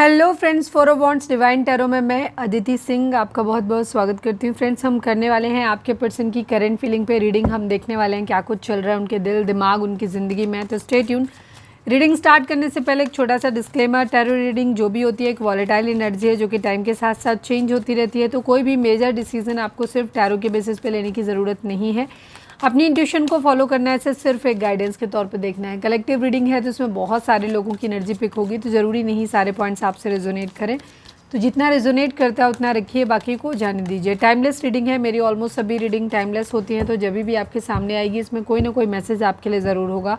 Hello friends, four of wands divine tarot में मैं अदिति सिंह आपका बहुत बहुत स्वागत करती हूँ। फ्रेंड्स, हम करने वाले हैं आपके पर्सन की करंट फीलिंग पे रीडिंग। हम देखने वाले हैं क्या कुछ चल रहा है उनके दिल दिमाग उनकी ज़िंदगी में। तो स्टे ट्यून। रीडिंग स्टार्ट करने से पहले एक छोटा सा डिस्क्लेमर, टैरो रीडिंग जो भी होती है एक वॉलेटाइल एनर्जी है जो कि टाइम के साथ साथ चेंज होती रहती है। तो कोई भी मेजर डिसीजन आपको सिर्फ टैरो के बेसिस पे लेने की ज़रूरत नहीं है। अपनी इंट्यूशन को फॉलो करना है, इसे सिर्फ एक गाइडेंस के तौर पे देखना है। कलेक्टिव रीडिंग है तो इसमें बहुत सारे लोगों की एनर्जी पिक होगी, तो ज़रूरी नहीं सारे पॉइंट्स आपसे रेजोनेट करें। तो जितना रेजोनेट करता है उतना रखिए, बाकी को जाने दीजिए। टाइमलेस रीडिंग है, मेरी ऑलमोस्ट सभी रीडिंग टाइमलेस होती हैं। तो जब भी आपके सामने आएगी इसमें कोई ना कोई मैसेज आपके लिए ज़रूर होगा।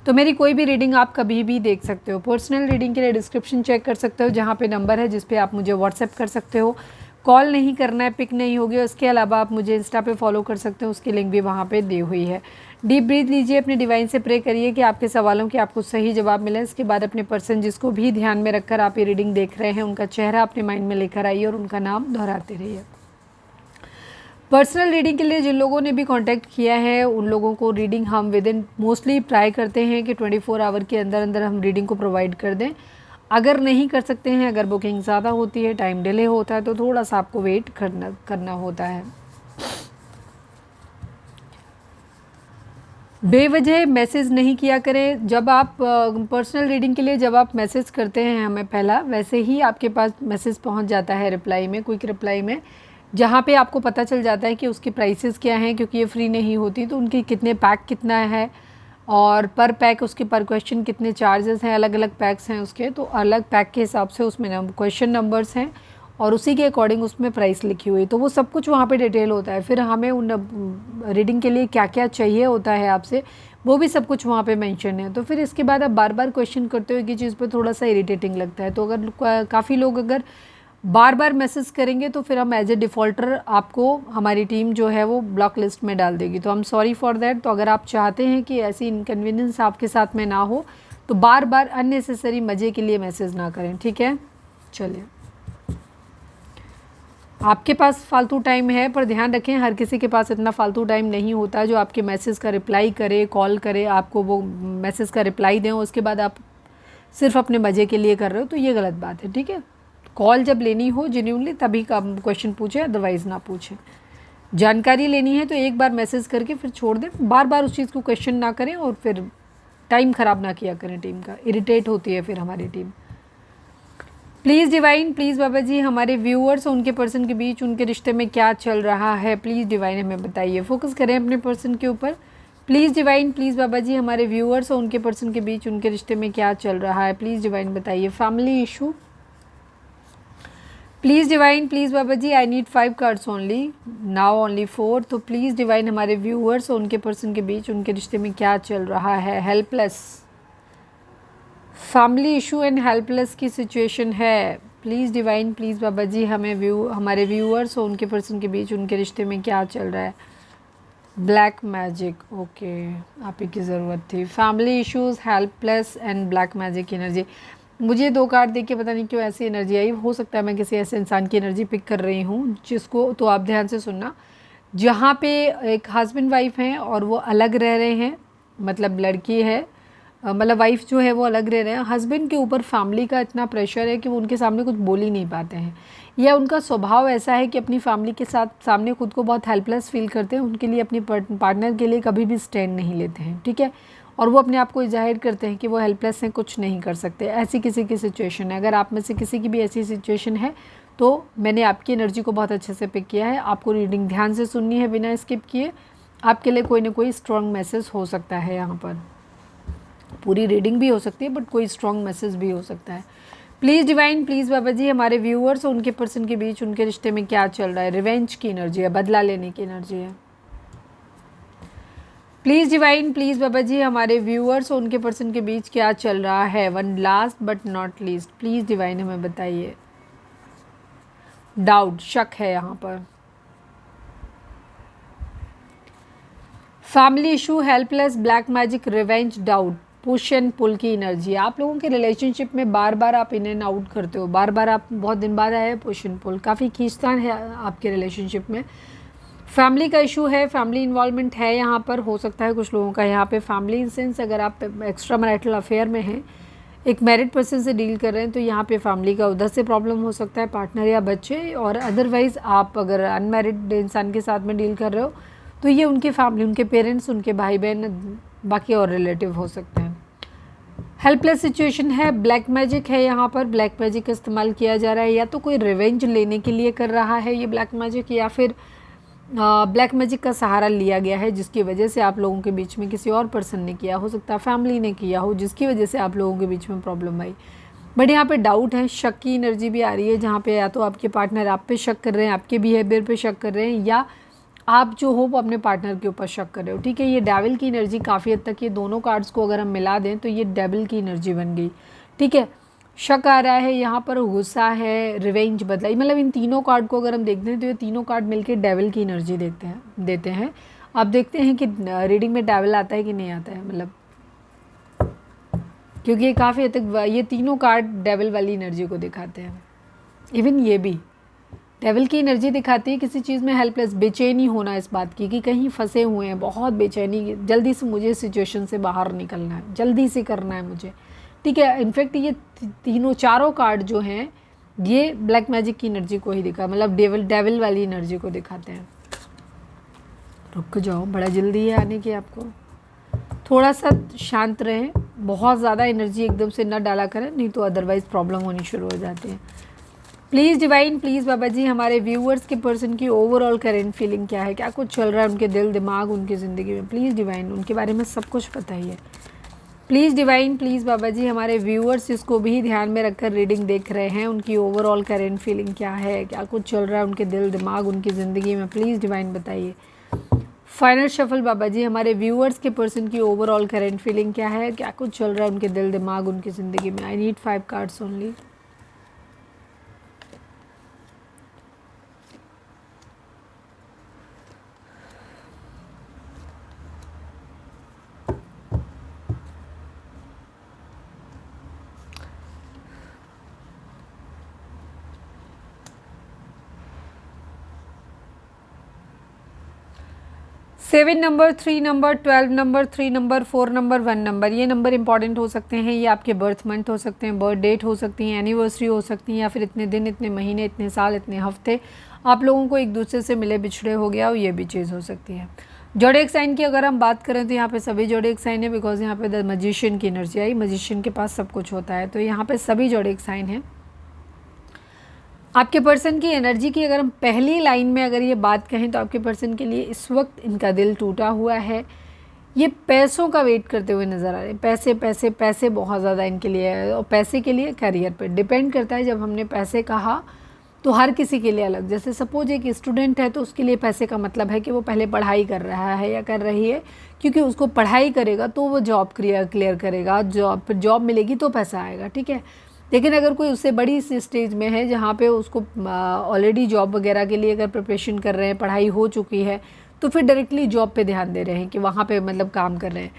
तो मेरी कोई भी रीडिंग आप कभी भी देख सकते हो। पर्सनल रीडिंग के लिए डिस्क्रिप्शन चेक कर सकते हो, जहाँ पे नंबर है जिस पे आप मुझे व्हाट्सएप कर सकते हो। कॉल नहीं करना है, पिक नहीं होगी। उसके अलावा आप मुझे इंस्टा पे फॉलो कर सकते हो, उसकी लिंक भी वहाँ पे दी हुई है। डीप ब्रीथ लीजिए, अपने डिवाइन से प्रे करिए कि आपके सवालों के आपको सही जवाब मिले। इसके बाद अपने पर्सन जिसको भी ध्यान में रखकर आप ये रीडिंग देख रहे हैं उनका चेहरा अपने माइंड में लेकर आइए और उनका नाम दोहराते रहिए। पर्सनल रीडिंग के लिए जिन लोगों ने भी कांटेक्ट किया है उन लोगों को रीडिंग हम विद इन मोस्टली ट्राई करते हैं कि 24 आवर के अंदर अंदर हम रीडिंग को प्रोवाइड कर दें। अगर नहीं कर सकते हैं, अगर बुकिंग ज़्यादा होती है, टाइम डिले होता है, तो थोड़ा सा आपको वेट करना होता है। बेवजह मैसेज नहीं किया करें। जब आप पर्सनल रीडिंग के लिए जब आप मैसेज करते हैं हमें पहला, वैसे ही आपके पास मैसेज पहुंच जाता है रिप्लाई में, क्विक रिप्लाई में, जहाँ पे आपको पता चल जाता है कि उसकी प्राइसेस क्या हैं, क्योंकि ये फ्री नहीं होती। तो उनकी कितने पैक कितना है और पर पैक उसके पर क्वेश्चन कितने चार्जेस हैं, अलग अलग पैक्स हैं उसके। तो अलग पैक के हिसाब से उसमें क्वेश्चन नंबर्स हैं और उसी के अकॉर्डिंग उसमें प्राइस लिखी हुई। तो वो सब कुछ वहाँ पे डिटेल होता है। फिर हमें उन रीडिंग के लिए क्या क्या चाहिए होता है आपसे, वो भी सब कुछ वहाँ पे मेंशन है। तो फिर इसके बाद आप बार बार क्वेश्चन करते हो, एक ही चीज़ पे थोड़ा सा इरिटेटिंग लगता है। तो अगर काफ़ी लोग अगर बार बार मैसेज करेंगे तो फिर हम एज ए डिफ़ॉल्टर आपको हमारी टीम जो है वो ब्लॉक लिस्ट में डाल देगी। तो हम सॉरी फॉर दैट। तो अगर आप चाहते हैं कि ऐसी इनकन्वीनियंस आपके साथ में ना हो तो बार बार अननेसेसरी मज़े के लिए मैसेज ना करें, ठीक है। चलिए, आपके पास फालतू टाइम है, पर ध्यान रखें हर किसी के पास इतना फालतू टाइम नहीं होता जो आपके मैसेज का रिप्लाई करे, कॉल करे, आपको वो मैसेज का रिप्लाई दें, उसके बाद आप सिर्फ अपने मज़े के लिए कर रहे हो, तो ये गलत बात है, ठीक है। कॉल जब लेनी हो जेन्युइनली तभी का क्वेश्चन पूछें, अदरवाइज़ ना पूछें। जानकारी लेनी है तो एक बार मैसेज करके फिर छोड़ दें, बार बार उस चीज़ को क्वेश्चन ना करें और फिर टाइम ख़राब ना किया करें टीम का। इरिटेट होती है फिर हमारी टीम। प्लीज़ डिवाइन, प्लीज़ बाबा जी, हमारे व्यूअर्स और उनके पर्सन के बीच उनके रिश्ते में क्या चल रहा है, प्लीज़ डिवाइन हमें बताइए। फोकस करें अपने पर्सन के ऊपर। प्लीज़ डिवाइन, प्लीज़ बाबा जी, हमारे व्यूअर्स और उनके पर्सन के बीच उनके रिश्ते में क्या चल रहा है, प्लीज़ डिवाइन बताइए। Family issue, please divine, please Baba ji, I need 5 cards only, now only 4। तो प्लीज़ डिवाइन, हमारे व्यूअर्स और उनके पर्सन के बीच उनके रिश्ते में क्या चल रहा है। Helpless, family issue and helpless की सिचुएशन है। प्लीज़ डिवाइन, प्लीज़ बाबा जी, हमारे व्यूअर्स और उनके पर्सन के बीच उनके रिश्ते में क्या चल रहा है। ब्लैक मैजिक, ओके, आप ही की ज़रूरत थी। Family issues, helpless and black magic की एनर्जी। मुझे 2 कार्ड देख के पता नहीं क्यों ऐसी एनर्जी आई। हो सकता है मैं किसी ऐसे इंसान की एनर्जी पिक कर रही हूँ जिसको, तो आप ध्यान से सुनना, जहाँ पे एक हस्बैंड वाइफ हैं और वो अलग रह रहे हैं, मतलब लड़की है, मतलब वाइफ जो है वो अलग रह रहे हैं। हस्बैंड के ऊपर फैमिली का इतना प्रेशर है कि वो उनके सामने कुछ बोल ही नहीं पाते हैं, या उनका स्वभाव ऐसा है कि अपनी फैमिली के साथ सामने खुद को बहुत हेल्पलेस फील करते हैं, उनके लिए अपनी पार्टनर के लिए कभी भी स्टैंड नहीं लेते हैं, ठीक है। और वो अपने आप को जाहिर करते हैं कि वो हेल्पलेस हैं, कुछ नहीं कर सकते। ऐसी किसी की सिचुएशन है। अगर आप में से किसी की भी ऐसी सिचुएशन है तो मैंने आपकी एनर्जी को बहुत अच्छे से पिक किया है। आपको रीडिंग ध्यान से सुननी है बिना स्किप किए। आपके लिए कोई ना कोई स्ट्रॉन्ग मैसेज हो सकता है यहाँ पर। पूरी रीडिंग भी हो सकती है बट कोई स्ट्रॉन्ग मैसेज भी हो सकता है। प्लीज़ डिवाइन, प्लीज़ बाबा जी, हमारे व्यूअर्स और उनके पर्सन के बीच उनके रिश्ते में क्या चल रहा है। रिवेंज की एनर्जी है, बदला लेने की एनर्जी है। प्लीज़ डिवाइन, प्लीज़ बाबा जी, हमारे व्यूअर्स और उनके पर्सन के बीच क्या चल रहा है। One last but not least, please divine हमें बताइए। डाउट, शक है यहाँ पर। Family issue, helpless, black magic, revenge, doubt, push and pull की एनर्जी। आप लोगों के रिलेशनशिप में बार बार आप इन एंड आउट करते हो, बार बार आप बहुत दिन बाद आए, पुश एंड पुल, काफ़ी खींचतान है आपके रिलेशनशिप में। फैमिली का इशू है, फैमिली इन्वॉल्वमेंट है यहाँ पर। हो सकता है कुछ लोगों का यहाँ पे फैमिली इन सेंस, अगर आप एक्स्ट्रा मैरिटल अफेयर में हैं एक मैरिड पर्सन से डील कर रहे हैं तो यहाँ पे फैमिली का उधर से प्रॉब्लम हो सकता है, पार्टनर या बच्चे, और अदरवाइज़ आप अगर अनमैरिड इंसान के साथ में डील कर रहे हो तो ये उनकी फैमिली, उनके पेरेंट्स, उनके भाई बहन, बाकी और रिलेटिव हो सकते हैं। हेल्पलेस सिचुएशन है, ब्लैक मैजिक है, यहाँ पर ब्लैक मैजिक का इस्तेमाल किया जा रहा है, या तो कोई रिवेंज लेने के लिए कर रहा है ये ब्लैक मैजिक, या फिर ब्लैक मैजिक का सहारा लिया गया है जिसकी वजह से आप लोगों के बीच में किसी और पर्सन ने किया, हो सकता है फैमिली ने किया हो, जिसकी वजह से आप लोगों के बीच में प्रॉब्लम आई। बट यहाँ पे डाउट है, शक की एनर्जी भी आ रही है, जहाँ पे या तो आपके पार्टनर आप पे शक कर रहे हैं, आपके बिहेवियर पे शक कर रहे हैं, या आप जो हो वो अपने पार्टनर के ऊपर शक कर रहे हो। ठीक है, ये डेविल की एनर्जी काफ़ी हद तक, ये दोनों कार्ड्स को अगर हम मिला दें तो ये डेविल की एनर्जी बन गई। ठीक है, शक आ रहा है यहाँ पर, गुस्सा है, रिवेंज बदला, मतलब इन तीनों कार्ड को अगर हम देखते हैं तो ये तीनों कार्ड मिलके डेविल की एनर्जी देते हैं। आप देखते हैं कि रीडिंग में डेविल आता है कि नहीं आता है, मतलब क्योंकि ये काफ़ी हद तक ये तीनों कार्ड डेविल वाली एनर्जी को दिखाते हैं। इवन ये भी डेविल की एनर्जी दिखाती है, किसी चीज़ में हेल्पलेस, बेचैनी होना इस बात की कि कहीं फंसे हुए हैं, बहुत बेचैनी, जल्दी से मुझे सिचुएशन से बाहर निकलना है, जल्दी से करना है मुझे। ठीक है, इनफैक्ट ये तीनों चारों कार्ड जो हैं ये ब्लैक मैजिक की एनर्जी को ही दिखा, मतलब डेविल वाली एनर्जी को दिखाते हैं। रुक जाओ, बड़ा जल्दी है आने की आपको, थोड़ा सा शांत रहें, बहुत ज़्यादा एनर्जी एकदम से न डाला करें, नहीं तो अदरवाइज़ प्रॉब्लम होनी शुरू हो जाती है। प्लीज़ डिवाइन, प्लीज़ बाबा जी, हमारे व्यूअर्स के पर्सन की ओवरऑल करेंट फीलिंग क्या है, क्या कुछ चल रहा है उनके दिल दिमाग, उनकी ज़िंदगी में। प्लीज़ डिवाइन, उनके बारे में सब कुछ बताइए। प्लीज़ डिवाइन, प्लीज़ बाबा जी, हमारे व्यूअर्स इसको भी ध्यान में रखकर रीडिंग देख रहे हैं, उनकी ओवरऑल करेंट फीलिंग क्या है, क्या कुछ चल रहा है उनके दिल दिमाग, उनकी ज़िंदगी में। प्लीज़ डिवाइन बताइए। फाइनल शफल बाबा जी, हमारे व्यूअर्स के पर्सन की ओवरऑल करेंट फीलिंग क्या है, क्या कुछ चल रहा है उनके दिल दिमाग, उनकी ज़िंदगी में। आई need 5 cards only. Seven number, 3 number, 12 number, 3 number, 4 number, 1 number, ये नंबर इंपॉर्टेंट हो सकते हैं। ये आपके बर्थ मंथ हो सकते हैं, बर्थ डेट हो सकती है, एनिवर्सरी हो सकती है, या फिर इतने दिन, इतने महीने, इतने साल, इतने हफ्ते आप लोगों को एक दूसरे से मिले बिछड़े हो गया हो, ये भी चीज़ हो सकती है। जोडिएक साइन की अगर हम बात करें तो यहाँ पे सभी जोडिएक साइन है, बिकॉज यहाँ पे द मजिशियन की एनर्जी आई, मजिशियन के पास सब कुछ होता है, तो यहाँ पे सभी जोडिएक साइन है। आपके पर्सन की एनर्जी की अगर हम पहली लाइन में अगर ये बात कहें तो आपके पर्सन के लिए इस वक्त इनका दिल टूटा हुआ है, ये पैसों का वेट करते हुए नज़र आ रहे हैं। पैसे पैसे पैसे बहुत ज़्यादा इनके लिए है, और पैसे के लिए करियर पर डिपेंड करता है। जब हमने पैसे कहा तो हर किसी के लिए अलग, जैसे सपोज एक स्टूडेंट है तो उसके लिए पैसे का मतलब है कि वो पहले पढ़ाई कर रहा है या कर रही है, क्योंकि उसको पढ़ाई करेगा तो वो जॉब क्लियर करेगा, फिर जॉब मिलेगी तो पैसा आएगा। ठीक है, लेकिन अगर कोई उससे बड़ी स्टेज में है जहाँ पे उसको ऑलरेडी जॉब वगैरह के लिए अगर प्रिपरेशन कर रहे हैं, पढ़ाई हो चुकी है, तो फिर डायरेक्टली जॉब पे ध्यान दे रहे हैं कि वहाँ पे मतलब काम कर रहे हैं।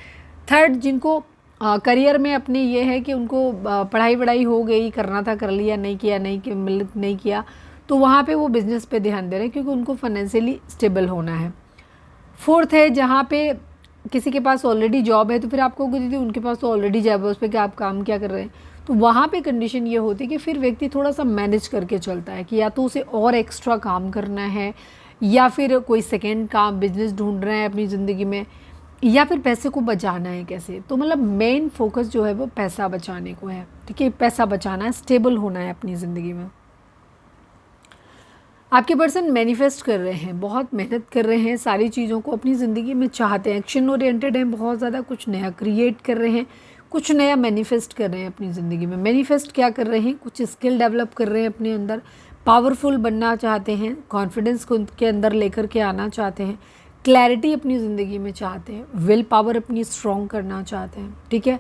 थर्ड, जिनको करियर में अपने ये है कि उनको पढ़ाई हो गई, करना था कर लिया, नहीं किया नहीं किया, तो वहाँ पे वो बिज़नेस पे ध्यान दे रहे हैं क्योंकि उनको फाइनेंशियली स्टेबल होना है। फोर्थ है, जहाँ पे किसी के पास ऑलरेडी जॉब है तो फिर आपको दीदी उनके पास तो ऑलरेडी जॉब है, उस पर क्या आप काम क्या कर रहे हैं, तो वहाँ पे कंडीशन ये होती है कि फिर व्यक्ति थोड़ा सा मैनेज करके चलता है कि या तो उसे और एक्स्ट्रा काम करना है, या फिर कोई सेकेंड काम बिजनेस ढूंढ रहे हैं अपनी ज़िंदगी में, या फिर पैसे को बचाना है कैसे। तो मतलब मेन फोकस जो है वो पैसा बचाने को है। ठीक है, पैसा बचाना है, स्टेबल होना है अपनी ज़िंदगी में। आपके पर्सन मैनिफेस्ट कर रहे हैं, बहुत मेहनत कर रहे हैं, सारी चीज़ों को अपनी ज़िंदगी में चाहते हैं, एक्शन ओरिएंटेड हैं, बहुत ज़्यादा कुछ नया क्रिएट कर रहे हैं, कुछ नया मैनिफेस्ट कर रहे हैं अपनी ज़िंदगी में। मैनिफेस्ट क्या कर रहे हैं, कुछ स्किल डेवलप कर रहे हैं अपने अंदर, पावरफुल बनना चाहते हैं, कॉन्फिडेंस को उनके अंदर लेकर के आना चाहते हैं, क्लैरिटी अपनी ज़िंदगी में चाहते हैं, विल पावर अपनी स्ट्रॉन्ग करना चाहते हैं। ठीक है,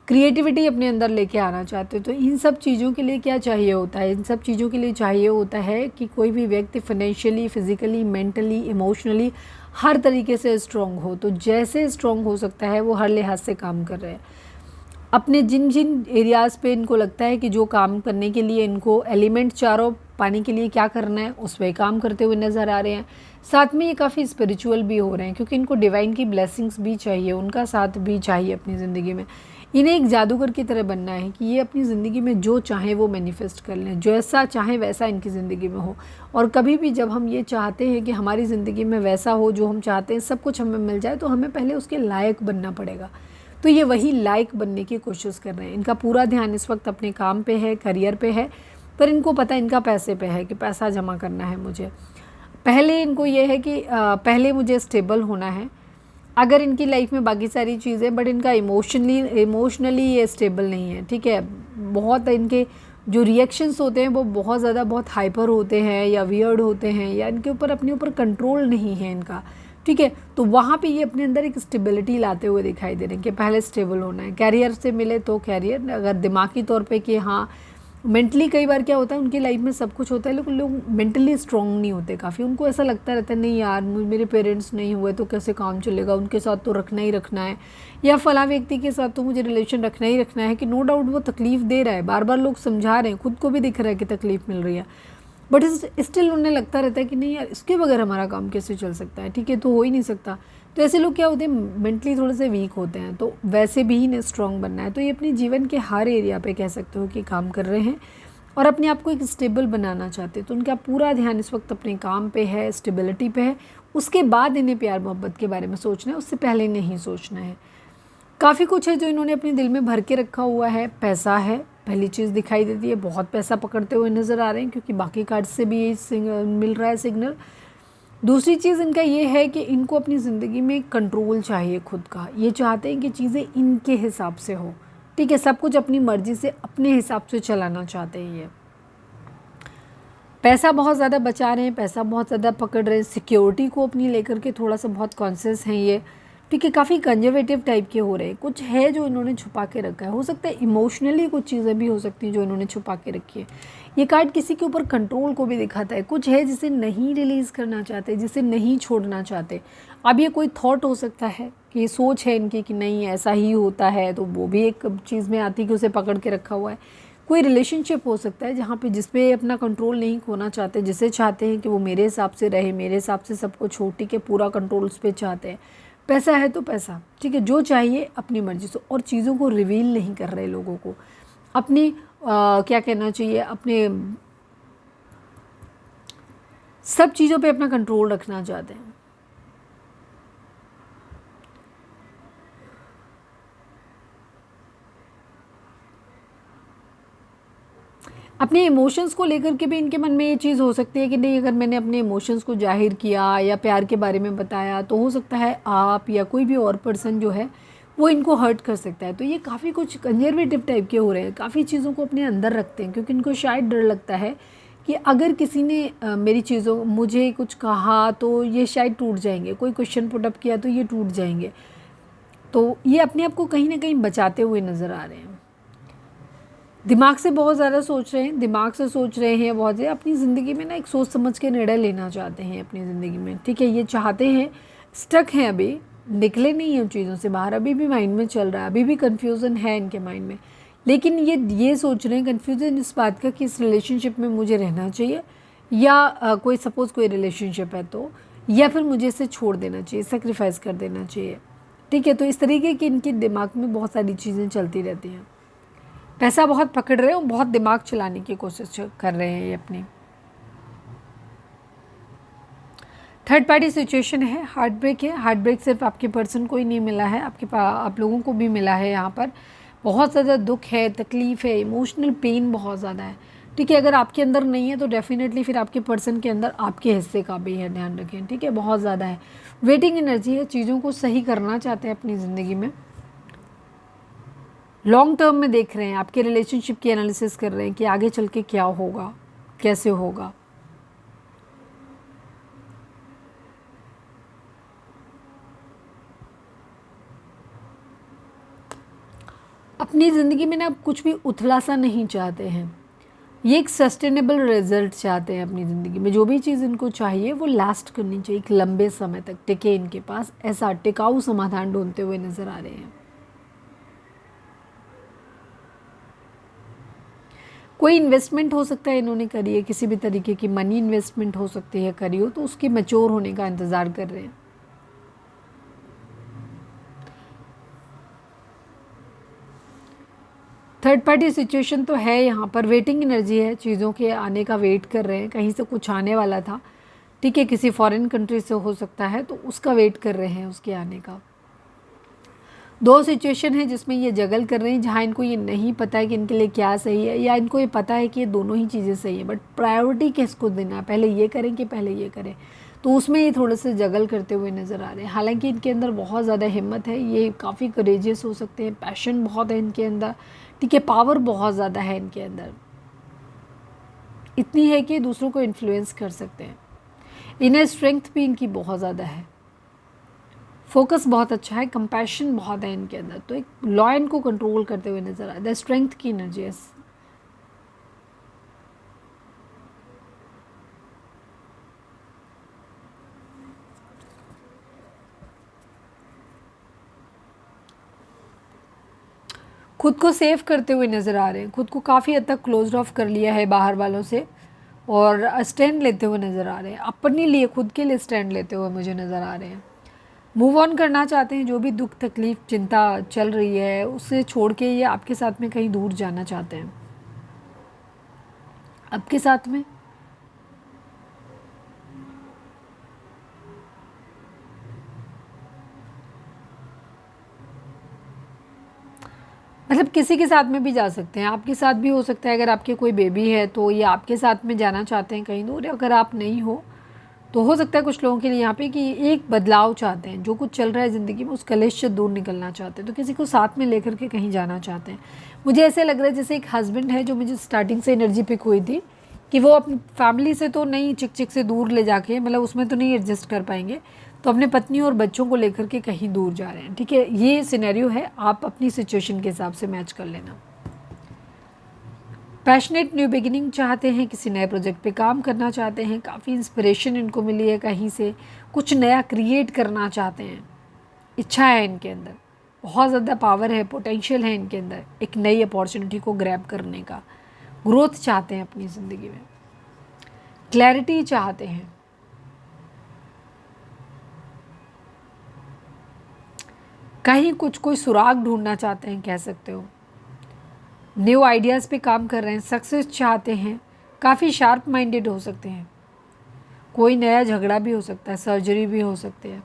क्रिएटिविटी अपने अंदर लेके आना चाहते हो। तो इन सब चीज़ों के लिए क्या चाहिए होता है, इन सब चीज़ों के लिए चाहिए होता है कि कोई भी व्यक्ति फाइनेंशियली, फिजिकली, मेंटली, इमोशनली हर तरीके से स्ट्रॉन्ग हो। तो जैसे स्ट्रॉन्ग हो सकता है वो हर लिहाज से काम कर रहे हैं। अपने जिन जिन एरियाज़ पे इनको लगता है कि जो काम करने के लिए इनको एलिमेंट चारों पाने के लिए क्या करना है, उस पर काम करते हुए नज़र आ रहे हैं। साथ में ये काफ़ी स्पिरिचुअल भी हो रहे हैं क्योंकि इनको डिवाइन की ब्लेसिंग्स भी चाहिए, उनका साथ भी चाहिए अपनी ज़िंदगी में। इन्हें एक जादूगर की तरह बनना है कि ये अपनी ज़िंदगी में जो चाहें वो मैनिफेस्ट कर लें, जैसा चाहें वैसा इनकी ज़िंदगी में हो। और कभी भी जब हम ये चाहते हैं कि हमारी ज़िंदगी में वैसा हो जो हम चाहते हैं, सब कुछ हमें मिल जाए, तो हमें पहले उसके लायक बनना पड़ेगा। तो ये वही लायक बनने की कोशिश कर रहे हैं। इनका पूरा ध्यान इस वक्त अपने काम पे है, करियर पे है, पर इनको पता है इनका पैसे पे है कि पैसा जमा करना है मुझे। पहले इनको ये है कि पहले मुझे स्टेबल होना है। अगर इनकी लाइफ में बाकी सारी चीज़ें, बट इनका इमोशनली ये स्टेबल नहीं है, ठीक है। बहुत इनके जो रिएक्शंस होते हैं वो बहुत ज़्यादा बहुत हाइपर होते हैं या वियर्ड होते हैं, या इनके ऊपर अपने ऊपर कंट्रोल नहीं है इनका, ठीक है। तो वहाँ पे ये अपने अंदर एक स्टेबिलिटी लाते हुए दिखाई दे रहे हैं कि पहले स्टेबल होना है। कैरियर से मिले तो कैरियर, अगर दिमागी तौर पे कि हाँ, मेंटली कई बार क्या होता है उनकी लाइफ में सब कुछ होता है, लेकिन लोग मेंटली स्ट्रांग नहीं होते काफ़ी। उनको ऐसा लगता रहता है नहीं यार, मेरे पेरेंट्स नहीं हुए तो कैसे काम चलेगा, उनके साथ तो रखना ही रखना है, या फला व्यक्ति के साथ तो मुझे रिलेशन रखना ही रखना है। कि नो डाउट वो तकलीफ़ दे रहा है, बार बार लोग समझा रहे हैं, खुद को भी दिख रहा है कि तकलीफ़ मिल रही है, बट स्टिल उन्हें लगता रहता है कि नहीं यार, इसके बगैर हमारा काम कैसे चल सकता है, ठीक है, तो हो ही नहीं सकता। तो ऐसे लोग क्या होते हैं, मेंटली थोड़े से वीक होते हैं। तो वैसे भी इन्हें स्ट्रांग बनना है। तो ये अपने जीवन के हर एरिया पे कह सकते हो कि काम कर रहे हैं और अपने आप को एक स्टेबल बनाना चाहते हैं। तो उनका पूरा ध्यान इस वक्त अपने काम पे है, स्टेबिलिटी पे है। उसके बाद इन्हें प्यार मोहब्बत के बारे में सोचना है, उससे पहले नहीं सोचना है। काफ़ी कुछ है जो इन्होंने अपने दिल में भर के रखा हुआ है। पैसा है, पहली चीज़ दिखाई देती है, बहुत पैसा पकड़ते हुए नज़र आ रहे हैं, क्योंकि बाकी कार्ड से भी ये मिल रहा है सिग्नल। दूसरी चीज़ इनका ये है कि इनको अपनी ज़िंदगी में कंट्रोल चाहिए खुद का। ये चाहते हैं कि चीज़ें इनके हिसाब से हो, ठीक है, सब कुछ अपनी मर्ज़ी से अपने हिसाब से चलाना चाहते हैं ये। पैसा बहुत ज़्यादा बचा रहे हैं, पैसा बहुत ज़्यादा पकड़ रहे हैं, सिक्योरिटी को अपनी लेकर के थोड़ा सा बहुत कॉन्शियस हैं ये, ठीक है। काफ़ी कंजर्वेटिव टाइप के हो रहे हैं। कुछ है जो इन्होंने छुपा के रखा है, हो सकता है इमोशनली कुछ चीज़ें भी हो सकती हैं जो इन्होंने छुपा के रखी है। ये कार्ड किसी के ऊपर कंट्रोल को भी दिखाता है। कुछ है जिसे नहीं रिलीज़ करना चाहते, जिसे नहीं छोड़ना चाहते। अब ये कोई थॉट हो सकता है कि ये सोच है इनकी कि नहीं ऐसा ही होता है, तो वो भी एक चीज़ में आती है कि उसे पकड़ के रखा हुआ है। कोई रिलेशनशिप हो सकता है जहाँ पे जिस पे अपना कंट्रोल नहीं खोना चाहते, जिसे चाहते हैं कि वो मेरे हिसाब से रहे, मेरे हिसाब से सब कुछ हो, ठीक है, पूरा कंट्रोल उस पर चाहते हैं। पैसा है तो पैसा, ठीक है, जो चाहिए अपनी मर्ज़ी से, और चीज़ों को रिवील नहीं कर रहे लोगों को। अपनी क्या कहना चाहिए, अपने सब चीज़ों पे अपना कंट्रोल रखना चाहते हैं। अपने इमोशंस को लेकर के भी इनके मन में ये चीज़ हो सकती है कि नहीं, अगर मैंने अपने इमोशंस को जाहिर किया या प्यार के बारे में बताया, तो हो सकता है आप या कोई भी और पर्सन जो है वो इनको हर्ट कर सकता है। तो ये काफ़ी कुछ कंजर्वेटिव टाइप के हो रहे हैं, काफ़ी चीज़ों को अपने अंदर रखते हैं, क्योंकि इनको शायद डर लगता है कि अगर किसी ने मेरी चीज़ों मुझे कुछ कहा तो ये शायद टूट जाएंगे, कोई क्वेश्चन पुटअप किया तो ये टूट जाएंगे। तो ये अपने आप को कहीं ना कहीं बचाते हुए नज़र आ रहे हैं। दिमाग से बहुत ज़्यादा सोच रहे हैं, दिमाग से सोच रहे हैं बहुत ज़्यादा। अपनी ज़िंदगी में ना एक सोच समझ के निर्णय लेना चाहते हैं अपनी ज़िंदगी में, ठीक है। ये चाहते हैं, स्टक हैं अभी, निकले नहीं हैं उन चीज़ों से बाहर, अभी भी माइंड में चल रहा है, अभी भी कन्फ्यूज़न है इनके माइंड में। लेकिन ये सोच रहे हैं, कन्फ्यूज़न इस बात का कि इस रिलेशनशिप में मुझे रहना चाहिए, या कोई सपोज़ कोई रिलेशनशिप है तो, या फिर मुझे इसे छोड़ देना चाहिए, सेक्रीफाइस कर देना चाहिए, ठीक है। तो इस तरीके की इनके दिमाग में बहुत सारी चीज़ें चलती रहती हैं। पैसा बहुत पकड़ रहे हैं और बहुत दिमाग चलाने की कोशिश कर रहे हैं ये अपनी। थर्ड पार्टी सिचुएशन है, हार्ट ब्रेक है। हार्ट ब्रेक सिर्फ आपके पर्सन को ही नहीं मिला है, आप लोगों को भी मिला है। यहाँ पर बहुत ज़्यादा दुख है, तकलीफ़ है, इमोशनल पेन बहुत ज़्यादा है, ठीक है। अगर आपके अंदर नहीं है तो डेफिनेटली फिर आपके पर्सन के अंदर आपके हिस्से का भी है, ध्यान रखें, ठीक है। बहुत ज़्यादा है, वेटिंग एनर्जी है, चीज़ों को सही करना चाहते हैं अपनी ज़िंदगी में, लॉन्ग टर्म में देख रहे हैं, आपके रिलेशनशिप की एनालिसिस कर रहे हैं कि आगे चल के क्या होगा, कैसे होगा। अपनी ज़िंदगी में ना कुछ भी उथला सा नहीं चाहते हैं, ये एक सस्टेनेबल रिजल्ट चाहते हैं अपनी ज़िंदगी में। जो भी चीज़ इनको चाहिए वो लास्ट करनी चाहिए, एक लंबे समय तक टिके इनके पास, ऐसा टिकाऊ समाधान ढूंढते हुए नज़र आ रहे हैं। कोई इन्वेस्टमेंट हो सकता है इन्होंने करी है, किसी भी तरीके की मनी इन्वेस्टमेंट हो सकती है करी हो, तो उसके मैच्योर होने का इंतज़ार कर रहे हैं। थर्ड पार्टी सिचुएशन तो है यहाँ पर, वेटिंग एनर्जी है, चीज़ों के आने का वेट कर रहे हैं, कहीं से कुछ आने वाला था, ठीक है, किसी फॉरेन कंट्री से हो सकता है, तो उसका वेट कर रहे हैं, उसके आने का। दो सिचुएशन है जिसमें ये जगल कर रहे हैं, जहाँ इनको ये नहीं पता है कि इनके लिए क्या सही है, या इनको ये पता है कि ये दोनों ही चीज़ें सही है, बट प्रायोरिटी किसको देना है, पहले ये करें कि पहले ये करें, तो उसमें ये थोड़े से जगल करते हुए नज़र आ रहे हैं। हालांकि इनके अंदर बहुत ज़्यादा हिम्मत है, ये काफ़ी करेजियस हो सकते हैं, पैशन बहुत है इनके अंदर, ठीक है, पावर बहुत ज़्यादा है इनके अंदर, इतनी है कि दूसरों को इन्फ्लुएंस कर सकते हैं। इनर स्ट्रेंथ भी इनकी बहुत ज़्यादा है, फोकस बहुत अच्छा है, कंपैशन बहुत है इनके अंदर, तो एक लॉ इनको कंट्रोल करते हुए नजर आता है, स्ट्रेंथ की एनर्जी है। खुद को सेव करते हुए नज़र आ रहे हैं, खुद को काफ़ी हद तक क्लोज ऑफ कर लिया है बाहर वालों से, और स्टैंड लेते हुए नज़र आ रहे हैं, अपने लिए खुद के लिए स्टैंड लेते हुए मुझे नज़र आ रहे हैं। मूव ऑन करना चाहते हैं, जो भी दुख तकलीफ चिंता चल रही है उसे छोड़ के ये आपके साथ में कहीं दूर जाना चाहते हैं, आपके साथ में। मतलब किसी के साथ में भी जा सकते हैं, आपके साथ भी हो सकता है, अगर आपके कोई बेबी है तो ये आपके साथ में जाना चाहते हैं कहीं दूर, अगर आप नहीं तो हो सकता है कुछ लोगों के लिए यहाँ पे कि एक बदलाव चाहते हैं, जो कुछ चल रहा है ज़िंदगी में उस कलेश से दूर निकलना चाहते हैं, तो किसी को साथ में लेकर के कहीं जाना चाहते हैं। मुझे ऐसे लग रहा है जैसे एक हस्बैंड है, जो मुझे स्टार्टिंग से एनर्जी पिक हुई थी कि वो अपनी फैमिली से तो नहीं, चिक चिक से दूर ले जाके, मतलब उसमें तो नहीं एडजस्ट कर पाएंगे, तो अपने पत्नी और बच्चों को लेकर के कहीं दूर जा रहे हैं, ठीक है, ये सिनेरियो है, आप अपनी सिचुएशन के हिसाब से मैच कर लेना। पैशनेट न्यू बिगिनिंग चाहते हैं, किसी नए प्रोजेक्ट पे काम करना चाहते हैं, काफ़ी इंस्पिरेशन इनको मिली है कहीं से, कुछ नया क्रिएट करना चाहते हैं, इच्छा है इनके अंदर, बहुत ज़्यादा पावर है, पोटेंशियल है इनके अंदर, एक नई अपॉर्चुनिटी को ग्रैब करने का, ग्रोथ चाहते हैं अपनी ज़िंदगी में, क्लैरिटी चाहते हैं, कहीं कुछ कोई सुराग ढूंढना चाहते हैं, कह सकते हो, न्यू आइडियाज़ पे काम कर रहे हैं, सक्सेस चाहते हैं, काफ़ी शार्प माइंडेड हो सकते हैं, कोई नया झगड़ा भी हो सकता है, सर्जरी भी हो सकती है।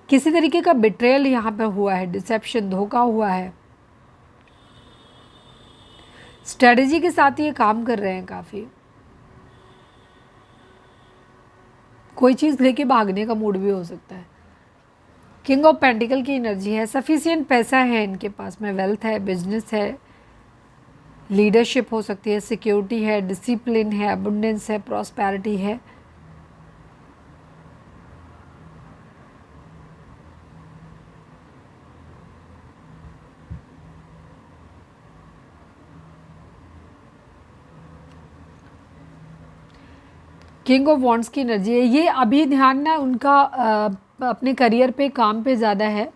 किसी तरीके का बिट्रेयल यहाँ पर हुआ है, डिसेप्शन, धोखा हुआ है, स्ट्रेटजी के साथ ये काम कर रहे हैं काफ़ी, कोई चीज़ लेके भागने का मूड भी हो सकता है। किंग ऑफ पेंटिकल की एनर्जी है, सफिशिएंट पैसा है इनके पास में, वेल्थ है, बिजनेस है, लीडरशिप हो सकती है, सिक्योरिटी है, डिसिप्लिन है, अबंडेंस है, प्रॉस्पेरिटी है, किंग ऑफ वॉन्ड्स की एनर्जी है। ये अभी ध्यान ना उनका अपने करियर पे, काम पे ज़्यादा है,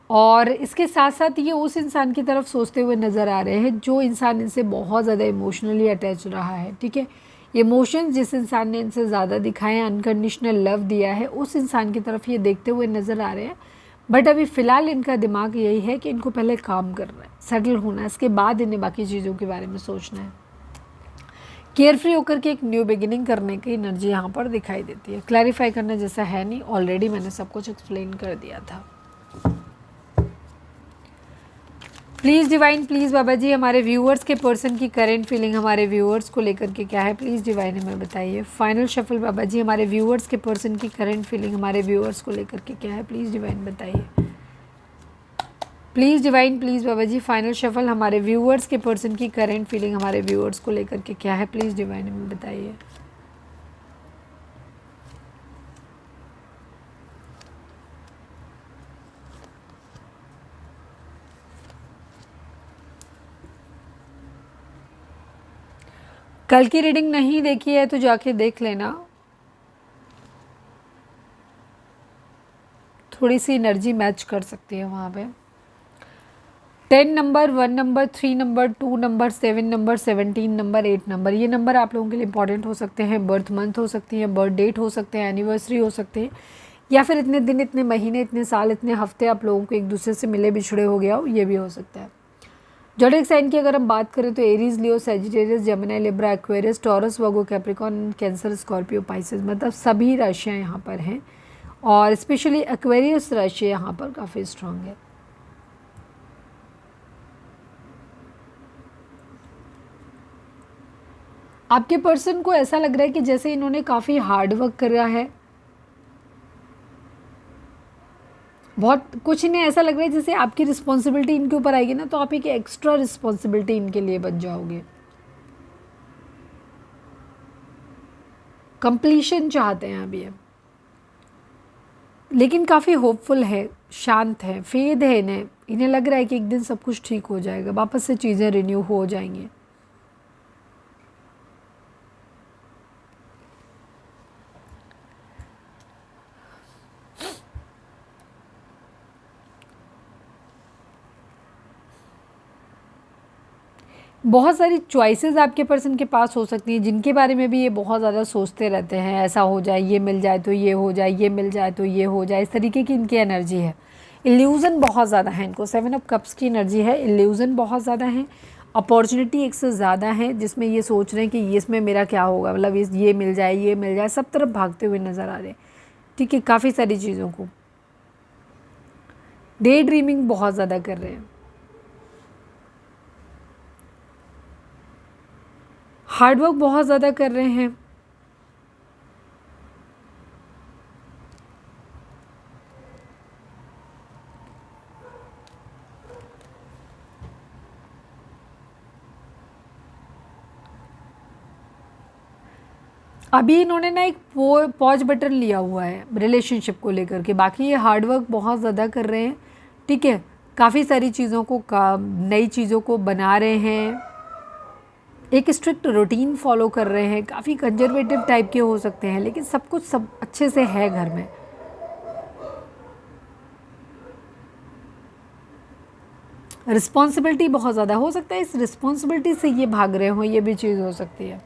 और इसके साथ साथ ये उस इंसान की तरफ सोचते हुए नज़र आ रहे हैं जो इंसान इनसे बहुत ज़्यादा इमोशनली अटैच रहा है, ठीक है, इमोशंस जिस इंसान ने इनसे ज़्यादा दिखाए, अनकंडीशनल लव दिया है, उस इंसान की तरफ ये देखते हुए नज़र आ रहे हैं। बट अभी फ़िलहाल इनका दिमाग यही है कि इनको पहले काम करना है, सेटल होना है, इसके बाद इन्हें बाकी चीज़ों के बारे में सोचना है। केयर फ्री होकर के एक न्यू बिगिनिंग करने की एनर्जी यहाँ पर दिखाई देती है। क्लैरिफाई करने जैसा है नहीं, ऑलरेडी मैंने सब कुछ एक्सप्लेन कर दिया था। प्लीज़ डिवाइन, प्लीज़ बाबा जी, हमारे व्यूअर्स के पर्सन की करेंट फीलिंग हमारे व्यूअर्स को लेकर के क्या है, प्लीज़ डिवाइन हमें बताइए। फाइनल शफल बाबा जी, हमारे व्यूअर्स के पर्सन की करेंट फीलिंग हमारे व्यूअर्स को लेकर के क्या है, प्लीज़ डिवाइन बताइए। Please divine, please Baba ji, final shuffle हमारे व्यूअर्स के पर्सन की करेंट फीलिंग हमारे व्यूअर्स को लेकर के क्या है, प्लीज़ डिवाइन हमें बताइए। कल की रीडिंग नहीं देखी है तो जाके देख लेना, थोड़ी सी एनर्जी मैच कर सकती है वहाँ पे। 10 number, 1 number, 3 number, 2 number, 7 number, 17 number, 8 number, ये नंबर आप लोगों के लिए इंपॉर्टेंट हो सकते हैं। बर्थ मंथ हो सकती है, बर्थ डेट हो सकते हैं, एनिवर्सरी हो सकते हैं, या फिर इतने दिन, इतने महीने, इतने साल, इतने हफ्ते आप लोगों को एक दूसरे से मिले बिछड़े हो गया हो, ये भी हो सकता है। ज़ोडिएक साइन की अगर हम बात करें तो Aries, Leo, Sagittarius, Gemini, Libra, Aquarius, Taurus, Virgo, Capricorn, Cancer, Scorpio, Pisces, मतलब सभी राशियाँ यहाँ पर हैं और स्पेशली एक्वेरियस राशि यहाँ पर काफ़ी स्ट्रांग है। आपके पर्सन को ऐसा लग रहा है कि जैसे इन्होंने काफ़ी हार्ड वर्क करा है, बहुत कुछ इन्हें ऐसा लग रहा है जैसे आपकी रिस्पॉन्सिबिलिटी इनके ऊपर आएगी ना, तो आप एक एक्स्ट्रा रिस्पॉन्सिबिलिटी इनके लिए बन जाओगे। कंप्लीशन चाहते हैं अभी, लेकिन काफ़ी होपफुल है, शांत है, फेद है इन्हें। इन्हें लग रहा है कि एक दिन सब कुछ ठीक हो जाएगा, वापस से चीज़ें रिन्यू हो जाएंगी। बहुत सारी चॉइसेस आपके पर्सन के पास हो सकती हैं, जिनके बारे में भी ये बहुत ज़्यादा सोचते रहते हैं। ऐसा हो जाए, ये मिल जाए तो ये हो जाए, ये मिल जाए तो ये हो जाए, इस तरीके की इनकी एनर्जी है। इल्यूज़न बहुत ज़्यादा है इनको, 7 ऑफ कप्स की एनर्जी है, इल्यूज़न बहुत ज़्यादा है, अपॉर्चुनिटी एक से ज़्यादा है, जिसमें ये सोच रहे हैं कि ये इसमें मेरा क्या होगा, मतलब ये मिल जाए, ये मिल जाए, सब तरफ भागते हुए नज़र आ रहे हैं। ठीक है, काफ़ी सारी चीज़ों को डे ड्रीमिंग बहुत ज़्यादा कर रहे हैं, हार्डवर्क बहुत ज़्यादा कर रहे हैं। अभी इन्होंने ना एक पॉज बटन लिया हुआ है रिलेशनशिप को लेकर के, बाकी ये हार्डवर्क बहुत ज़्यादा कर रहे हैं। ठीक है, काफ़ी सारी चीज़ों को नई चीज़ों को बना रहे हैं, एक स्ट्रिक्ट रूटीन फॉलो कर रहे हैं, काफ़ी कंजर्वेटिव टाइप के हो सकते हैं, लेकिन सब कुछ सब अच्छे से है घर में। रिस्पॉन्सिबिलिटी बहुत ज़्यादा हो सकता है, इस रिस्पॉन्सिबिलिटी से ये भाग रहे हों, ये भी चीज़ हो सकती है।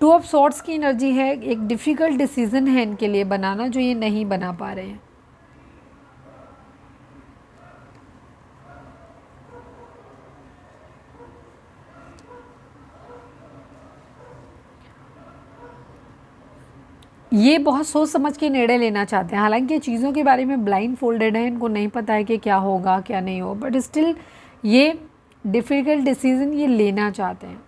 2 ऑफ सॉर्ट्स की एनर्जी है, एक डिफ़िकल्ट डिसीजन है इनके लिए बनाना, जो ये नहीं बना पा रहे हैं। ये बहुत सोच समझ के निर्णय लेना चाहते हैं, हालांकि चीज़ों के बारे में ब्लाइंड फोल्डेड है, इनको नहीं पता है कि क्या होगा क्या नहीं हो, बट स्टिल ये डिफ़िकल्ट डिसीजन ये लेना चाहते हैं।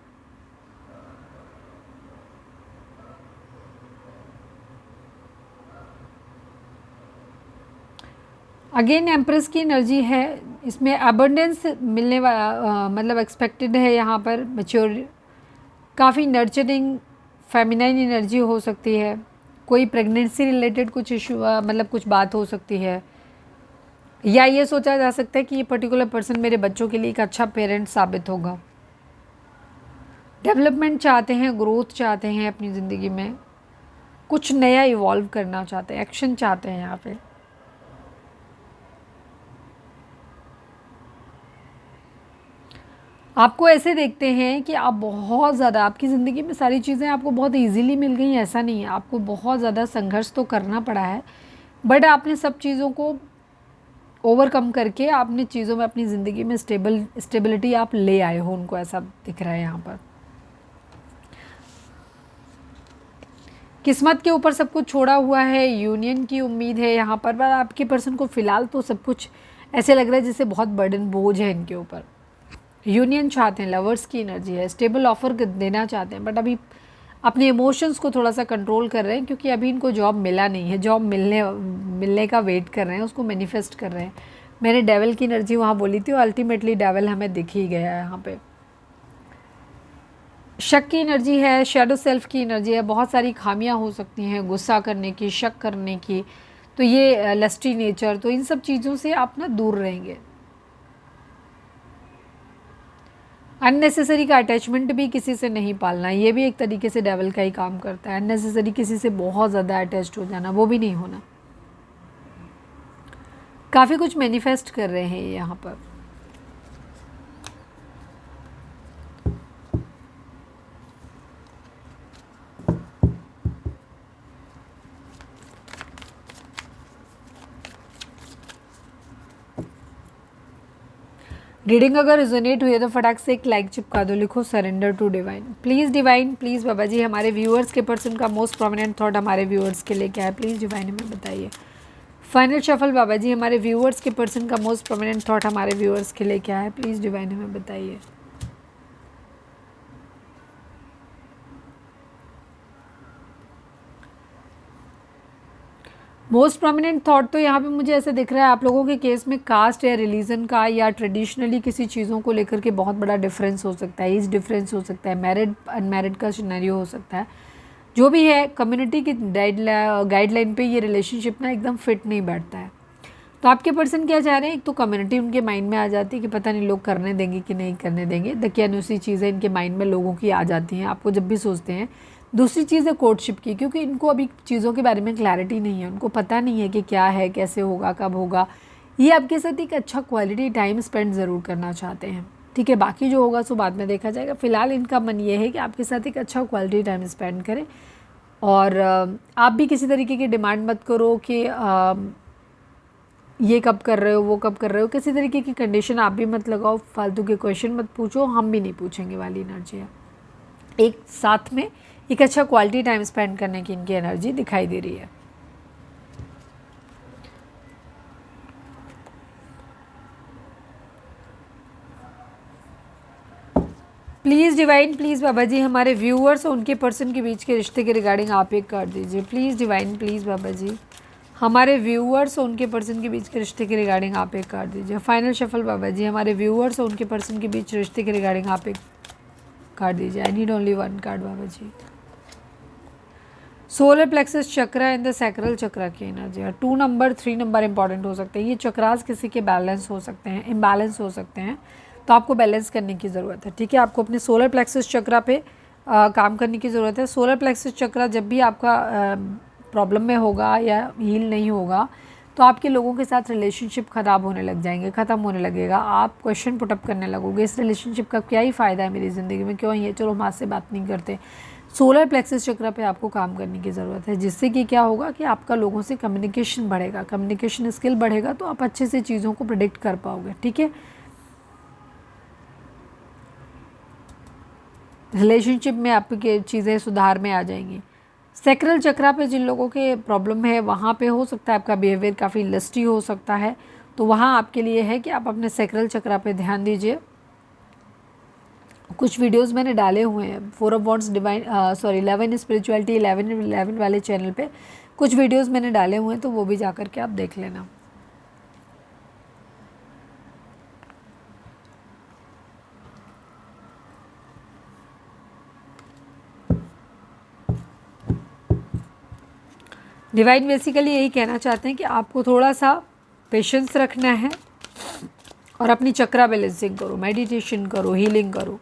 अगेन एम्प्रेस की एनर्जी है, इसमें अबंडेंस मिलने वाला मतलब एक्सपेक्टेड है यहाँ पर। मैच्योर, काफ़ी नर्चरिंग फेमिनाइन एनर्जी हो सकती है, कोई प्रेगनेंसी रिलेटेड कुछ इशू मतलब कुछ बात हो सकती है, या ये सोचा जा सकता है कि ये पर्टिकुलर पर्सन मेरे बच्चों के लिए एक अच्छा पेरेंट साबित होगा। डेवलपमेंट चाहते हैं, ग्रोथ चाहते हैं अपनी ज़िंदगी में, कुछ नया इवॉल्व करना चाहते हैं, एक्शन चाहते हैं यहाँ पे। आपको ऐसे देखते हैं कि आप बहुत ज़्यादा, आपकी ज़िंदगी में सारी चीज़ें आपको बहुत इजीली मिल गई, ऐसा नहीं है, आपको बहुत ज़्यादा संघर्ष तो करना पड़ा है, बट आपने सब चीज़ों को ओवरकम करके आपने चीज़ों में अपनी ज़िंदगी में स्टेबिलिटी आप ले आए हो, उनको ऐसा दिख रहा है यहाँ पर। किस्मत के ऊपर सब कुछ छोड़ा हुआ है, यूनियन की उम्मीद है यहाँ पर आपके पर्सन को फ़िलहाल तो सब कुछ ऐसे लग रहा है जैसे बहुत बर्डन बोझ है इनके ऊपर। यूनियन चाहते हैं, लवर्स की एनर्जी है, स्टेबल ऑफर देना चाहते हैं, बट अभी अपने इमोशंस को थोड़ा सा कंट्रोल कर रहे हैं, क्योंकि अभी इनको जॉब मिला नहीं है, जॉब मिलने का वेट कर रहे हैं, उसको मैनिफेस्ट कर रहे हैं। मैंने डेवल की एनर्जी वहाँ बोली थी और अल्टीमेटली डेवल हमें दिख ही गया है यहाँ पे। शक की एनर्जी है, शैडो सेल्फ की एनर्जी है, बहुत सारी खामियां हो सकती हैं, गुस्सा करने की, शक करने की, तो ये लस्टी नेचर, तो इन सब चीज़ों से आप ना दूर रहेंगे। अननेसेसरी का अटैचमेंट भी किसी से नहीं पालना, ये भी एक तरीके से डेवल का ही काम करता है। अननेसेसरी किसी से बहुत ज़्यादा अटैच्ड हो जाना, वो भी नहीं होना। काफ़ी कुछ मैनिफेस्ट कर रहे हैं यहाँ पर। रीडिंग अगर रिजोनेट हुई है तो फटाक से एक लाइक चिपका दो, लिखो surrender to divine. Divine please बाबा जी हमारे व्यूअर्स के पर्सन का मोस्ट प्रोमिनेंट थॉट हमारे व्यूअर्स के लिए क्या है, प्लीज़ डिवाइन हमें बताइए। फाइनल शफल बाबा जी हमारे व्यूअर्स के पर्सन का मोस्ट प्रोमिनेंट थॉट हमारे व्यूअर्स के लिए क्या है, प्लीज़ डिवाइन हमें बताइए। मोस्ट प्रोमिनेंट थॉट तो यहाँ पे मुझे ऐसे दिख रहा है आप लोगों के केस में कास्ट या रिलीजन का या ट्रेडिशनली किसी चीज़ों को लेकर के बहुत बड़ा डिफरेंस हो सकता है, एज डिफरेंस हो सकता है, मैरिड अनमैरिड का सिनेरियो हो सकता है। जो भी है कम्युनिटी की गाइडलाइन पे ये रिलेशनशिप ना एकदम फिट नहीं बैठता है। तो आपके पर्सन क्या चाह रहे हैं, एक तो कम्युनिटी उनके माइंड में आ जाती है कि पता नहीं लोग करने देंगे कि नहीं करने देंगे, दकियानुसी चीज़ें इनके माइंड में लोगों की आ जाती हैं आपको जब भी सोचते हैं। दूसरी चीज़ है कोर्टशिप की, क्योंकि इनको अभी चीज़ों के बारे में क्लैरिटी नहीं है, उनको पता नहीं है कि क्या है, कैसे होगा, कब होगा। ये आपके साथ एक अच्छा क्वालिटी टाइम स्पेंड ज़रूर करना चाहते हैं, ठीक है। बाकी जो होगा सो बाद में देखा जाएगा। फ़िलहाल इनका मन ये है कि आपके साथ एक अच्छा क्वालिटी टाइम स्पेंड करें। और आप भी किसी तरीके की डिमांड मत करो कि ये कब कर रहे हो, वो कब कर रहे हो, किसी तरीके की कंडीशन आप भी मत लगाओ, फालतू के क्वेश्चन मत पूछो, हम भी नहीं पूछेंगे वाली एनर्जी है। एक साथ में एक अच्छा क्वालिटी टाइम स्पेंड करने की इनकी एनर्जी दिखाई दे रही है। प्लीज़ डिवाइन प्लीज़ बाबा जी हमारे व्यूअर्स और उनके पर्सन के बीच के रिश्ते के रिगार्डिंग आप एक कर दीजिए। प्लीज़ डिवाइन प्लीज़ बाबा जी हमारे व्यूअर्स और उनके पर्सन के बीच के रिश्ते के रिगार्डिंग आप एक कर दीजिए। फाइनल शफल बाबा जी हमारे व्यूअर्स और उनके पर्सन के बीच रिश्ते के रिगार्डिंग आप एक कार्ड दीजिए। I need only one card बाबा जी। Solar plexus chakra in the sacral chakra की एनर्जी है। 2 नंबर 3 नंबर इंपॉर्टेंट हो सकते हैं। ये चक्रास किसी के बैलेंस हो सकते हैं, इम्बैलेंस हो सकते हैं, तो आपको बैलेंस करने की ज़रूरत है, ठीक है। आपको अपने सोलर प्लेक्सस चक्रा पे काम करने की ज़रूरत है। सोलर प्लेक्सस चक्रा जब भी आपका प्रॉब्लम में होगा या हील नहीं होगा तो आपके लोगों के साथ रिलेशनशिप ख़राब होने लग जाएंगे, ख़त्म होने लगेगा। आप क्वेश्चन पुटअप करने लगोगे, इस रिलेशनशिप का क्या ही फ़ायदा है मेरी ज़िंदगी में, क्यों ये, चलो हम आज से बात नहीं करते। सोलर प्लेक्सस चक्र पे आपको काम करने की ज़रूरत है, जिससे कि क्या होगा कि आपका लोगों से कम्युनिकेशन बढ़ेगा, कम्युनिकेशन स्किल बढ़ेगा, तो आप अच्छे से चीज़ों को प्रेडिक्ट कर पाओगे, ठीक है। रिलेशनशिप में आपके चीज़ें सुधार में आ जाएंगी। सैक्रल चक्रा पे जिन लोगों के प्रॉब्लम है वहाँ पे हो सकता है आपका बिहेवियर काफ़ी लस्टी हो सकता है, तो वहाँ आपके लिए है कि आप अपने सैक्रल चक्रा पे ध्यान दीजिए। कुछ वीडियोस मैंने डाले हुए हैं 4 ऑफ वॉन्ड्स डिवाइन 11 स्पिरिचुअलिटी 11 वाले चैनल पे कुछ वीडियोस मैंने डाले हुए हैं, तो वो भी जा कर के आप देख लेना। डिवाइन बेसिकली यही कहना चाहते हैं कि आपको थोड़ा सा पेशेंस रखना है और अपनी चक्रा बैलेंसिंग करो, मेडिटेशन करो, हीलिंग करो।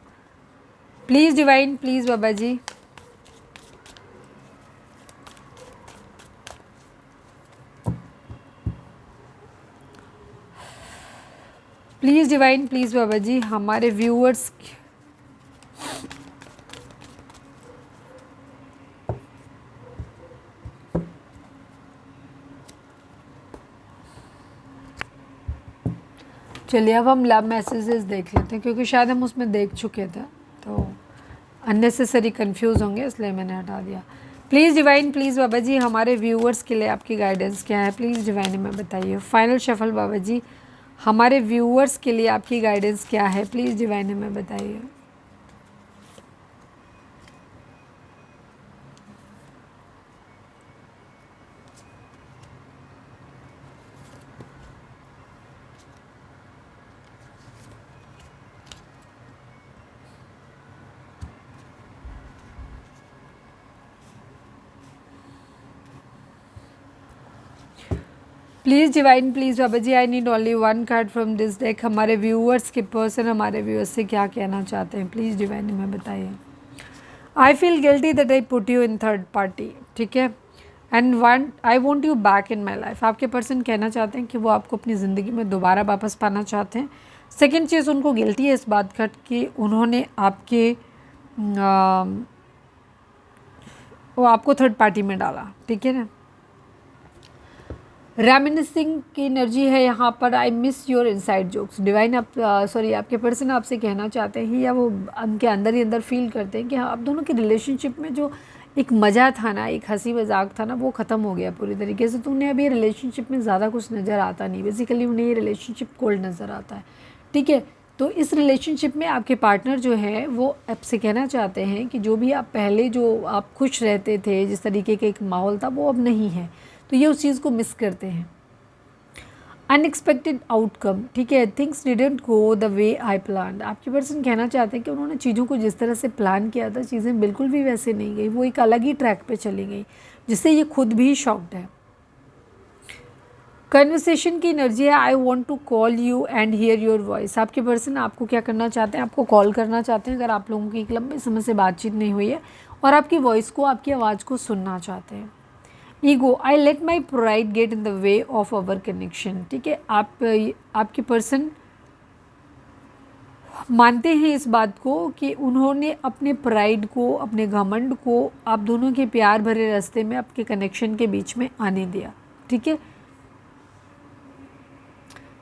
प्लीज़ डिवाइन प्लीज़ बाबा जी प्लीज़ डिवाइन प्लीज़ बाबा जी हमारे व्यूअर्स चलिए अब हम लव मैसेजेस देख लेते हैं, क्योंकि शायद हम उसमें देख चुके थे तो अननेसेसरी कंफ्यूज होंगे, इसलिए मैंने हटा दिया। प्लीज़ डिवाइन प्लीज़ बाबा जी हमारे व्यूअर्स के लिए आपकी गाइडेंस क्या है, प्लीज़ डिवाइन में बताइए। फाइनल शफल बाबा जी हमारे व्यूअर्स के लिए आपकी गाइडेंस क्या है, प्लीज़ डिवाइन में बताइए। Please divine please Baba ji I need only one card from this deck. हमारे व्यूअर्स के पर्सन हमारे व्यूअर्स से क्या कहना चाहते हैं, प्लीज़ डिवाइन में बताइए। I feel guilty that I put you in third party, ठीक है, and one I want you back in my life. आपके पर्सन कहना चाहते हैं कि वो आपको अपनी ज़िंदगी में दोबारा वापस पाना चाहते हैं। सेकेंड चीज़, उनको गिल्टी है इस बात का कि उन्होंने वो आपको थर्ड पार्टी में डाला, ठीक है ना। रेमिनिसिंग की एनर्जी है यहाँ पर। I miss your inside jokes. Divine आप सॉरी आपके पर्सन आपसे कहना चाहते हैं या वो उनके अंदर ही अंदर फील करते हैं कि हाँ, आप दोनों की रिलेशनशिप में जो एक मज़ा था ना, एक हंसी मजाक था ना, वो ख़त्म हो गया पूरी तरीके से। तो उन्हें अभी रिलेशनशिप में ज़्यादा कुछ नज़र आता नहीं, बेसिकली उन्हें ये रिलेशनशिप कोल्ड नज़र आता है। ठीक है, तो इस रिलेशनशिप में आपके पार्टनर जो है वो आपसे कहना चाहते हैं कि जो भी आप पहले जो आप खुश रहते थे, जिस तरीके का एक माहौल था, वो अब नहीं है। तो ये उस चीज़ को मिस करते हैं। अनएक्सपेक्टेड आउटकम, ठीक है, things didn't go the way I plan. आपके पर्सन कहना चाहते हैं कि उन्होंने चीज़ों को जिस तरह से प्लान किया था, चीज़ें बिल्कुल भी वैसे नहीं गई, वो एक अलग ही ट्रैक पे चली गई, जिससे ये खुद भी शॉक्ड है। कन्वर्सेशन की एनर्जी है। I want to call you and hear your voice. आपके पर्सन आपको क्या करना चाहते हैं, आपको कॉल करना चाहते हैं अगर आप लोगों की एक लंबे समय से बातचीत नहीं हुई है, और आपकी वॉइस को, आपकी आवाज़ को सुनना चाहते हैं। Ego, I let my pride get in the way of our connection. ठीक है, आपके पर्सन मानते हैं इस बात को कि उन्होंने अपने प्राइड को, अपने घमंड को आप दोनों के प्यार भरे रास्ते में, आपके कनेक्शन के बीच में आने दिया। ठीक है,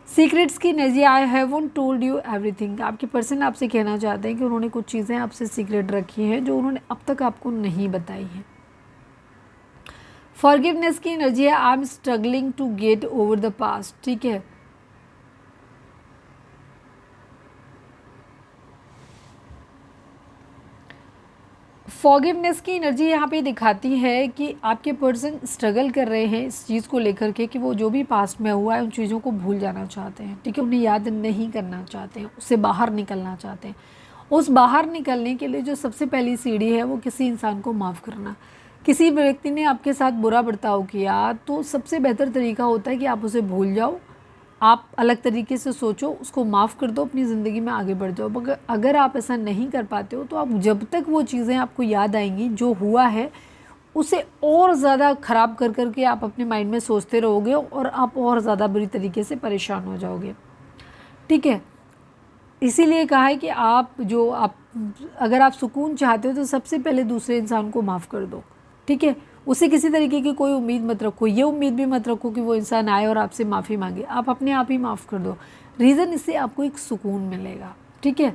सीक्रेट्स की energy. I haven't told you everything. आपके पर्सन आपसे कहना चाहते हैं कि उन्होंने कुछ चीज़ें आपसे सीक्रेट रखी हैं जो उन्होंने अब तक आपको नहीं बताई हैं। फॉरगिवनेस की एनर्जी है। I am struggling to get over the past. ठीक है, फॉरगिवनेस की एनर्जी यहाँ पे दिखाती है कि आपके पर्सन स्ट्रगल कर रहे हैं इस चीज़ को लेकर के कि वो जो भी पास्ट में हुआ है उन चीज़ों को भूल जाना चाहते हैं। ठीक है, उन्हें याद नहीं करना चाहते हैं, उससे बाहर निकलना चाहते हैं। उस बाहर निकलने के लिए जो सबसे पहली सीढ़ी है वो किसी इंसान को माफ़ करना। किसी व्यक्ति ने आपके साथ बुरा बर्ताव किया तो सबसे बेहतर तरीका होता है कि आप उसे भूल जाओ, आप अलग तरीके से सोचो, उसको माफ़ कर दो, अपनी ज़िंदगी में आगे बढ़ जाओ। मगर अगर आप ऐसा नहीं कर पाते हो तो आप जब तक वो चीज़ें आपको याद आएंगी जो हुआ है, उसे और ज़्यादा ख़राब कर कर के आप अपने माइंड में सोचते रहोगे और आप और ज़्यादा बुरी तरीके से परेशान हो जाओगे। ठीक है, इसीलिए कहा है कि अगर आप सुकून चाहते हो तो सबसे पहले दूसरे इंसान को माफ़ कर दो। ठीक है, उसे किसी तरीके की कोई उम्मीद मत रखो, ये उम्मीद भी मत रखो कि वो इंसान आए और आपसे माफ़ी मांगे, आप अपने आप ही माफ़ कर दो। रीज़न, इससे आपको एक सुकून मिलेगा। ठीक है,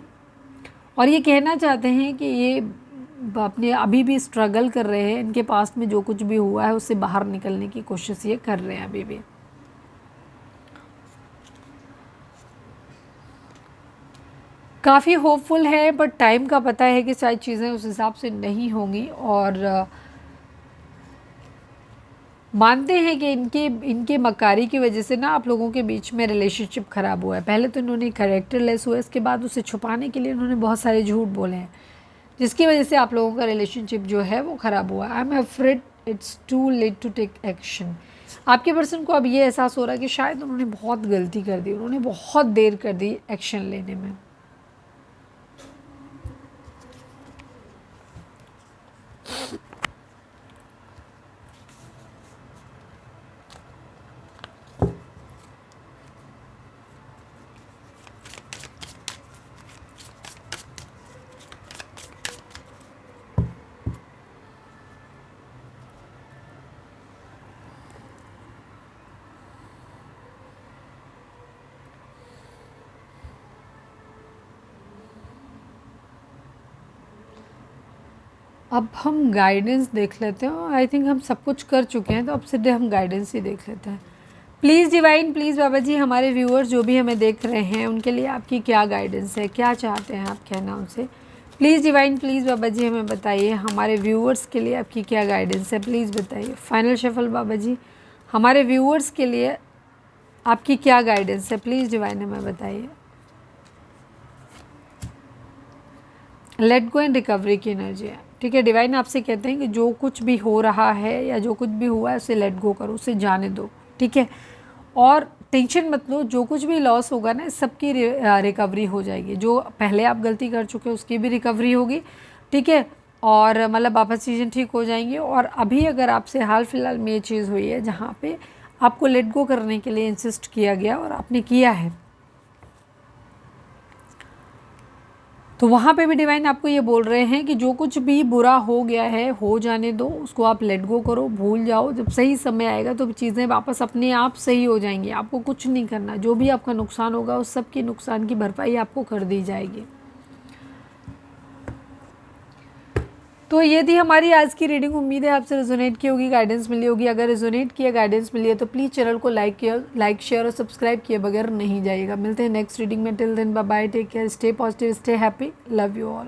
और ये कहना चाहते हैं कि ये अपने अभी भी स्ट्रगल कर रहे हैं, इनके पास में जो कुछ भी हुआ है उससे बाहर निकलने की कोशिश ये कर रहे हैं अभी भी। काफ़ी होपफुल है, बट टाइम का पता है कि शायद चीज़ें उस हिसाब से नहीं होंगी, और मानते हैं कि इनके मक्कारी की वजह से ना आप लोगों के बीच में रिलेशनशिप ख़राब हुआ है। पहले तो इन्होंने कैरेक्टरलेस हुआ, इसके बाद उसे छुपाने के लिए इन्होंने बहुत सारे झूठ बोले हैं, जिसकी वजह से आप लोगों का रिलेशनशिप जो है वो ख़राब हुआ। I am afraid it's too late to take action. आपके पर्सन को अब ये एहसास हो रहा है कि शायद उन्होंने बहुत गलती कर दी, उन्होंने बहुत देर कर दी एक्शन लेने में। अब हम गाइडेंस देख लेते हैं। आई थिंक हम सब कुछ कर चुके हैं, तो अब सीधे हम गाइडेंस ही देख लेते हैं। प्लीज़ डिवाइन, प्लीज़ बाबा जी, हमारे व्यूअर्स जो भी हमें देख रहे हैं उनके लिए आपकी क्या गाइडेंस है, क्या चाहते हैं आप कहना उनसे। प्लीज़ डिवाइन, प्लीज़ बाबा जी हमें बताइए, हमारे व्यूअर्स के लिए आपकी क्या गाइडेंस है, प्लीज़ बताइए। फाइनल शफल बाबा जी, हमारे व्यूअर्स के लिए आपकी क्या गाइडेंस है, प्लीज़ डिवाइन हमें बताइए। लेट गो एंड रिकवरी की एनर्जी है। ठीक है, डिवाइन आपसे कहते हैं कि जो कुछ भी हो रहा है या जो कुछ भी हुआ है उसे लेट गो करो, उसे जाने दो। ठीक है, और टेंशन मत लो, जो कुछ भी लॉस होगा ना सबकी रिकवरी हो जाएगी। जो पहले आप गलती कर चुके हो उसकी भी रिकवरी होगी। ठीक है, और मतलब वापस चीज़ें ठीक हो जाएंगी। और अभी अगर आपसे हाल फिलहाल में ये चीज़ हुई है जहाँ पे आपको लेट गो करने के लिए इंसिस्ट किया गया और आपने किया है, तो वहाँ पे भी डिवाइन आपको ये बोल रहे हैं कि जो कुछ भी बुरा हो गया है हो जाने दो, उसको आप लेट गो करो, भूल जाओ। जब सही समय आएगा तो चीज़ें वापस अपने आप सही हो जाएंगी। आपको कुछ नहीं करना, जो भी आपका नुकसान होगा उस सब की नुकसान की भरपाई आपको कर दी जाएगी। तो ये थी हमारी आज की रीडिंग। उम्मीद है आपसे रेजोनेट की होगी, गाइडेंस मिली होगी। अगर रेजोनेट किया, गाइडेंस मिली है तो प्लीज़ चैनल को लाइक शेयर और सब्सक्राइब किए बगैर नहीं जाइएगा। मिलते हैं नेक्स्ट रीडिंग में। Till then bye bye, take care, stay positive, stay happy, love you all.